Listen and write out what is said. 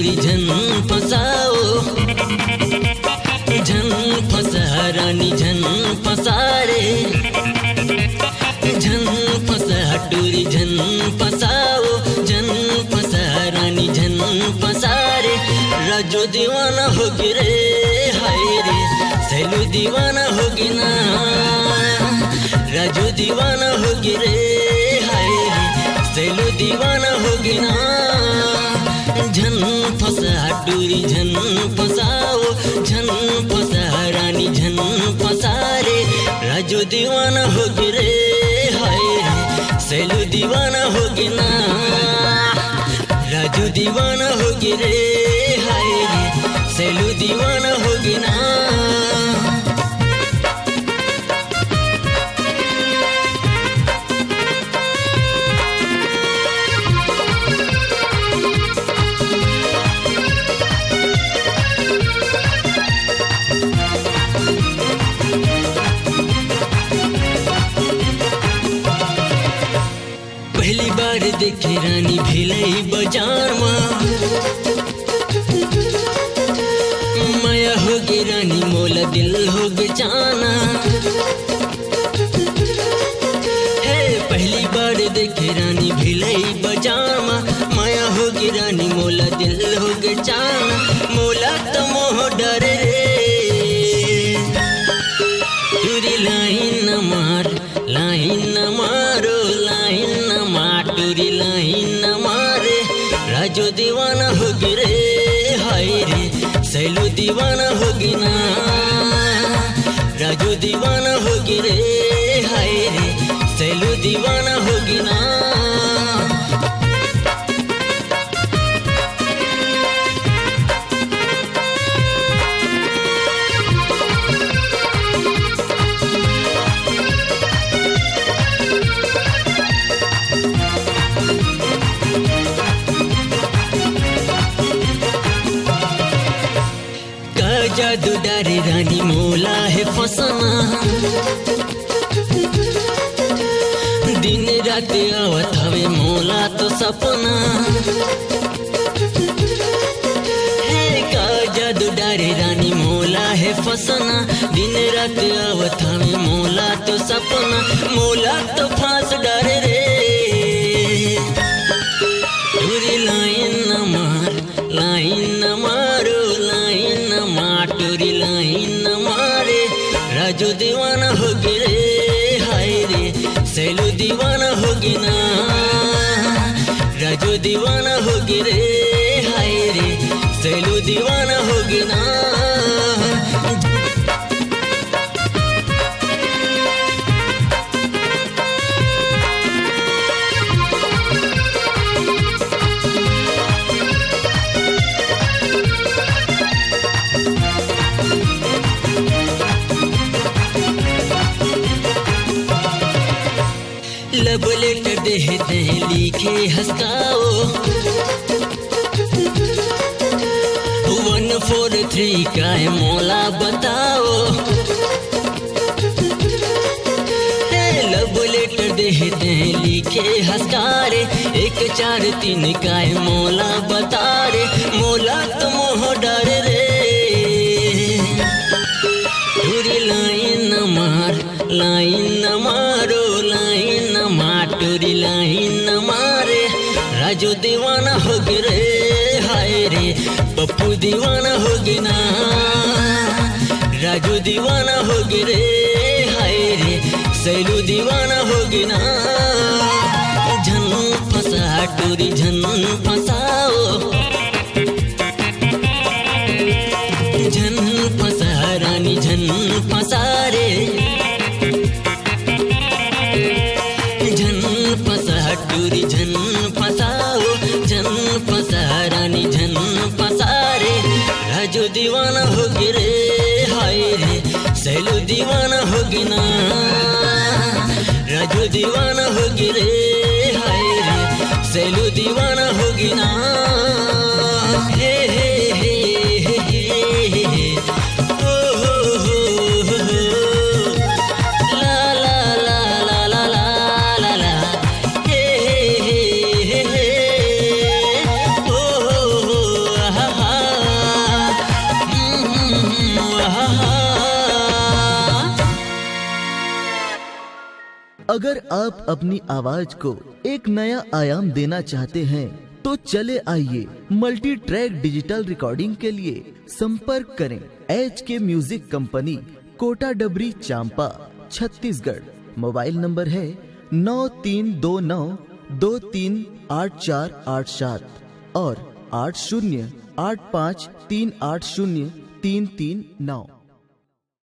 टुरी झन फसाओ, झन फसा रानी झन फसा रे, झन फसा टुरी झन फसाओ, झन फसा रानी झन फसा रे। राजू दीवाना होगी रे, हाय रे सैलू दीवाना होगी ना, राजू दीवाना होगी रे, हाय रे सैलू दीवाना होगी ना। झन फसा टुरी झन फसाओ, झन फसा रानी झन फसा रे। राजू दीवाना होगी रे, हाय रे सैलू दीवाना होगी ना, राजू दीवाना होगी रे, हाय रे सैलू दीवाना होगी ना। पहली बार देखे रानी भिलई बाजार में, माया होगी रानी मोला दिल होगी जाना। हे पहली बार देखे रानी भिलई बाजार में, माया होगी रानी मोला दिल होगी जाना। मोला तो मोह डर रे, टुरी लाइन न मार, लाइन न मारो, लाइन न मार, टुरी लाइन न मारे। राजू दीवाना होगी रे, हाय रे सैलू दीवाना होगी ना, राजू दीवाना होगी रे, हाय रे सैलू दीवाना होगी ना। जादू डारे रानी मोला है फसना, दिन रात आवत हवे मोला तो सपना। हे का जादू डारे रानी मोला है फसना, दिन रात आवत हवे मोला तो सपना। मोला तो फांस डारे रे, टुरी लाइन न मार, लाइन न मारो, लाइन न मार, टुरी लाइन न मारे। राजू दीवाना होगी रे, हाय रे सैलू दीवाना होगी ना, राजू दीवाना होगी रे, हाय रे सैलू दीवाना होगी ना। लब लेटर देते हैं लिखे हंसकाओ, 143 का है मोला बताओ। लब लेटर देते हैं लिखे हंसकारे, 143 का है मोला बता रे। मोला तो मोह डर रे, टुरी लाइन न मार, लाइन न मारो, लाइन न मार, टुरी लाइन न मारे। राजू दीवाना होगी रे, हाय रे पप्पू दीवाना होगी ना, राजू दीवाना होगी रे, हाय रे सैलू दीवाना होगी ना। झन फसा टुरी झन फसाओ, झन फसा रानी झन फसा रे, झन फसा टुरी झन फसाओ, झन फसा रानी झन फसा रे। राजू दीवाना होगी रे, हाय रे सैलू दीवाना होगी ना, राजू दीवाना होगी रे, हाय रे सैलू दीवाना होगी ना। हे हे हे हे हे हे ओ हो हो हो, ला ला ला ला ला ला ला ला, हे हे हे हे ओ हो हो अगर आप अपनी आवाज को एक नया आयाम देना चाहते हैं तो चले आइए मल्टी ट्रैक डिजिटल रिकॉर्डिंग के लिए संपर्क करें HK म्यूजिक कंपनी, कोटा डबरी, चांपा, छत्तीसगढ़। मोबाइल नंबर है 9329238487 और 8085380339।